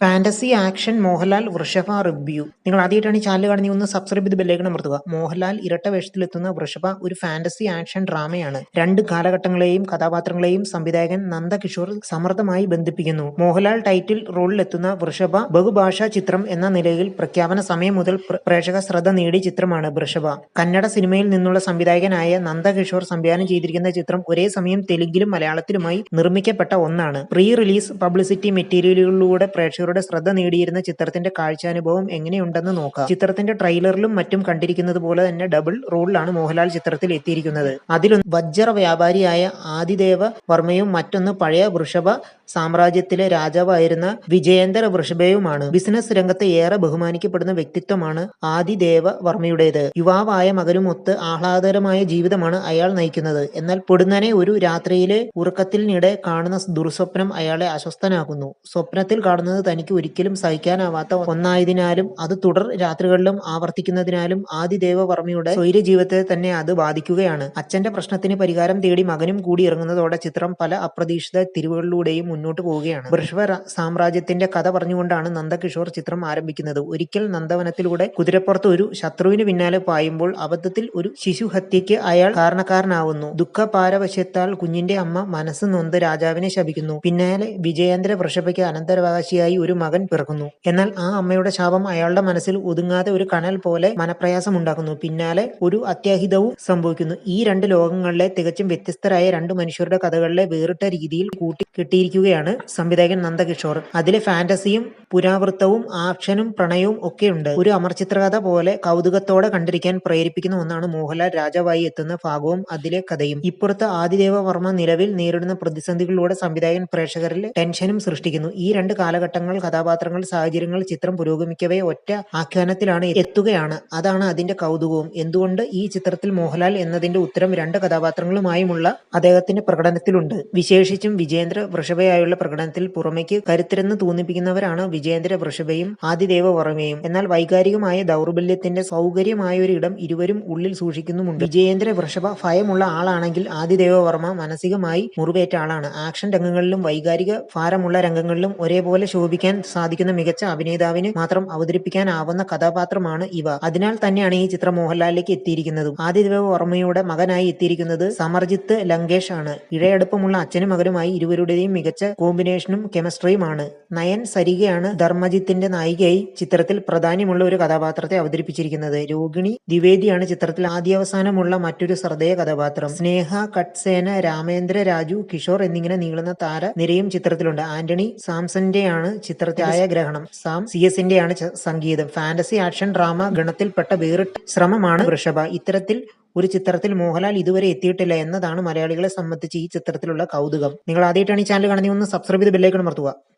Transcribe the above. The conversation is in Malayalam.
Fantasy action Mohanlal Vrushabha review. നിങ്ങൾ ആദ്യമായിട്ടാണ് ഈ ചാനൽ കാണുന്നത്, ഒന്ന് സബ്സ്ക്രൈബ് ചെയ്ത് ബെല്ലൈക്കൺ അമർത്തുക. മോഹൻലാൽ ഇരട്ട വേഷത്തിലെത്തുന്ന വൃഷഭ ഒരു ഫാന്റസി ആക്ഷൻ ഡ്രാമയാണ്. രണ്ട് കാലഘട്ടങ്ങളെയും കഥാപാത്രങ്ങളെയും സംവിധായകൻ നന്ദകിഷോർ സമർത്ഥമായി ബന്ധിപ്പിക്കുന്നു. മോഹൻലാൽ ടൈറ്റിൽ റോളിലെത്തുന്ന വൃഷഭ ബഹുഭാഷാ ചിത്രം എന്ന നിലയിൽ പ്രഖ്യാപന സമയം മുതൽ പ്രേക്ഷക ശ്രദ്ധ നേടിയ ചിത്രമാണ് വൃഷഭ. കന്നഡ സിനിമയിൽ നിന്നുള്ള സംവിധായകനായ നന്ദകിഷോർ സംവിധാനം ചെയ്തിരിക്കുന്ന ചിത്രം ഒരേ സമയം തെലുങ്കിലും മലയാളത്തിലുമായി നിർമ്മിക്കപ്പെട്ട ഒന്നാണ്. പ്രീ റിലീസ് പബ്ലിസിറ്റി മെറ്റീരിയലുകളിലൂടെ പ്രേക്ഷകരുടെ ശ്രദ്ധ നേടിയിരുന്ന ചിത്രത്തിന്റെ കാഴ്ചാനുഭവം എങ്ങനെയുണ്ടെന്ന് നോക്കാം. ചിത്രത്തിന്റെ ട്രെയിലറിലും മറ്റും കണ്ടിരിക്കുന്നത് പോലെ തന്നെ ഡബിൾ റോളിലാണ് മോഹൻലാൽ ചിത്രത്തിൽ എത്തിയിരിക്കുന്നത്. അതിലൊന്ന് വജ്ര വ്യാപാരിയായ ആദിദേവ വർമ്മയും മറ്റൊന്ന് പഴയ വൃഷഭ സാമ്രാജ്യത്തിലെ രാജാവായിരുന്ന വിജയേന്ദ്ര വൃഷഭയുമാണ്. ബിസിനസ് രംഗത്ത് ഏറെ ബഹുമാനിക്കപ്പെടുന്ന വ്യക്തിത്വമാണ് ആദിദേവ വർമ്മയുടേത്. യുവാവായ മകനുമൊത്ത് ആഹ്ലാദകരമായ ജീവിതമാണ് അയാൾ നയിക്കുന്നത്. എന്നാൽ പൊടുന്നനെ ഒരു രാത്രിയിലെ ഉറക്കത്തിനിടെ കാണുന്ന ദുർസ്വപ്നം അയാളെ അസ്വസ്ഥനാക്കുന്നു. സ്വപ്നത്തിൽ കാണുന്നത് തനിക്ക് ഒരിക്കലും സഹിക്കാനാവാത്ത ഒന്നായതിനാലും അത് തുടർ രാത്രികളിലും ആവർത്തിക്കുന്നതിനാലും ആദിദേവ വർമ്മയുടെ സ്വൈര ജീവിതത്തെ തന്നെ അത് ബാധിക്കുകയാണ്. അച്ഛന്റെ പ്രശ്നത്തിന് പരിഹാരം തേടി മകനും കൂടി ഇറങ്ങുന്നതോടെ ചിത്രം പല അപ്രതീക്ഷിത തിരിവുകളിലൂടെയും മുന്നോട്ട് പോവുകയാണ്. വൃഷഭ സാമ്രാജ്യത്തിന്റെ കഥ പറഞ്ഞുകൊണ്ടാണ് നന്ദകിഷോർ ചിത്രം ആരംഭിക്കുന്നത്. ഒരിക്കൽ നന്ദവനത്തിലൂടെ കുതിരപ്പുറത്ത് ഒരു ശത്രുവിന് പിന്നാലെ പായുമ്പോൾ അബദ്ധത്തിൽ ഒരു ശിശുഹത്യയ്ക്ക് അയാൾ കാരണക്കാരനാവുന്നു. ദുഃഖപാരവശ്യത്താൽ കുഞ്ഞിന്റെ അമ്മ മനസ്സ് നൊന്ത് രാജാവിനെ ശപിക്കുന്നു. പിന്നാലെ വിജയേന്ദ്ര വൃഷഭയ്ക്ക് അനന്തരാവകാശിയായി ഒരു മകൻ പിറക്കുന്നു. എന്നാൽ ആ അമ്മയുടെ ശാപം അയാളുടെ മനസ്സിൽ ഒതുങ്ങാതെ ഒരു കനൽ പോലെ മനപ്രയാസം ഉണ്ടാക്കുന്നു. പിന്നാലെ ഒരു അത്യാഹിതവും സംഭവിക്കുന്നു. ഈ രണ്ട് ലോകങ്ങളിലെ തികച്ചും വ്യത്യസ്തരായ രണ്ട് മനുഷ്യരുടെ കഥകളിലെ വേറിട്ട രീതിയിൽ കൂട്ടിക്കെട്ടിയിരിക്കുകയാണ് സംവിധായകൻ നന്ദകിഷോർ. അതിലെ ഫാന്റസിയും പുരാവൃത്തവും ആക്ഷനും പ്രണയവും ഒക്കെയുണ്ട്. ഒരു അമർചിത്രകഥ പോലെ കൗതുകത്തോടെ കണ്ടിരിക്കാൻ പ്രേരിപ്പിക്കുന്ന ഒന്നാണ് മോഹൻലാൽ രാജാവായി എത്തുന്ന ഭാഗവും അതിലെ കഥയും. ഇപ്പുറത്ത് ആദിദേവ വർമ്മ നിലവിൽ നേരിടുന്ന പ്രതിസന്ധികളിലൂടെ സംവിധായകൻ പ്രേക്ഷകരിൽ ടെൻഷനും സൃഷ്ടിക്കുന്നു. ഈ രണ്ട് കാലഘട്ടങ്ങൾ, കഥാപാത്രങ്ങൾ, സാഹചര്യങ്ങൾ ചിത്രം പുരോഗമിക്കവേ ഒറ്റ ആഖ്യാനത്തിലാണ് എത്തുകയാണ്. അതാണ് അതിന്റെ കൗതുകവും. എന്തുകൊണ്ട് ഈ ചിത്രത്തിൽ മോഹൻലാൽ എന്നതിന്റെ ഉത്തരം രണ്ട് കഥാപാത്രങ്ങളുമായുമുള്ള അദ്ദേഹത്തിന്റെ പ്രകടനത്തിലുണ്ട്. വിശേഷിച്ചും വിജയേന്ദ്ര വൃഷഭയായുള്ള പ്രകടനത്തിൽ പുറമേക്ക് കരുത്തരെന്ന് തോന്നിപ്പിക്കുന്നവരാണ് വിജയേന്ദ്ര വൃഷഭയും ആദിദേവ വർമ്മയും. എന്നാൽ വൈകാരികമായ ദൗർബല്യത്തിന്റെ സൗകര്യമായ ഒരു ഇടം ഇരുവരും ഉള്ളിൽ സൂക്ഷിക്കുന്നുമുണ്ട്. വിജയേന്ദ്ര വൃഷഭ ഭയമുള്ള ആളാണെങ്കിൽ ആദിദേവ വർമ്മ മാനസികമായി മുറിവേറ്റ ആളാണ്. ആക്ഷൻ രംഗങ്ങളിലും വൈകാരിക ഭാരമുള്ള രംഗങ്ങളിലും ഒരേപോലെ ശോഭിക്കാൻ സാധിക്കുന്ന മികച്ച അഭിനേതാവിന് മാത്രം അവതരിപ്പിക്കാനാവുന്ന കഥാപാത്രമാണ് ഇവ. അതിനാൽ തന്നെയാണ് ഈ ചിത്രം മോഹൻലാലിലേക്ക് എത്തിയിരിക്കുന്നതും. ആദിദേവ വർമ്മയുടെ മകനായി എത്തിയിരിക്കുന്നത് സമർജിത്ത് ലങ്കേഷ് ആണ്. ഇഴയടുപ്പമുള്ള അച്ഛനും മകനുമായി ഇരുവരുടെയും മികച്ച കോമ്പിനേഷനും കെമിസ്ട്രിയുമാണ്. നയൻ സരികയാണ് ധർമ്മജിത്തിന്റെ നായികയായി ചിത്രത്തിൽ പ്രാധാന്യമുള്ള ഒരു കഥാപാത്രത്തെ അവതരിപ്പിച്ചിരിക്കുന്നത്. രോഹിണി ദ്വിവേദിയാണ് ചിത്രത്തിൽ ആദ്യാവസാനമുള്ള മറ്റൊരു ശ്രദ്ധേയ കഥാപാത്രം. സ്നേഹ കട്സേന, രാമേന്ദ്ര രാജു, കിഷോർ എന്നിങ്ങനെ നീളുന്ന താര നിരയും ചിത്രത്തിലുണ്ട്. ആന്റണി സാംസന്റെയാണ് ചിത്രത്തിൽ ഛായാഗ്രഹണം. സാം CS-ന്റെയാണ് സംഗീതം. ഫാന്റസി ആക്ഷൻ ഡ്രാമ ഗണത്തിൽപ്പെട്ട വേറിട്ട ശ്രമമാണ് വൃഷഭ. ഇത്തരത്തിൽ ഒരു ചിത്രത്തിൽ മോഹൻലാൽ ഇതുവരെ എത്തിയിട്ടില്ല എന്നതാണ് മലയാളികളെ സംബന്ധിച്ച് ഈ ചിത്രത്തിലുള്ള കൗതുകം. നിങ്ങൾ ആദ്യമായിട്ടാണ് ഈ ചാനൽ കാണുന്നത്, ഒന്ന് സബ്സ്ക്രൈബ് ചെയ്ത് ബെല്ലൈക്കൺ അമർത്തുക.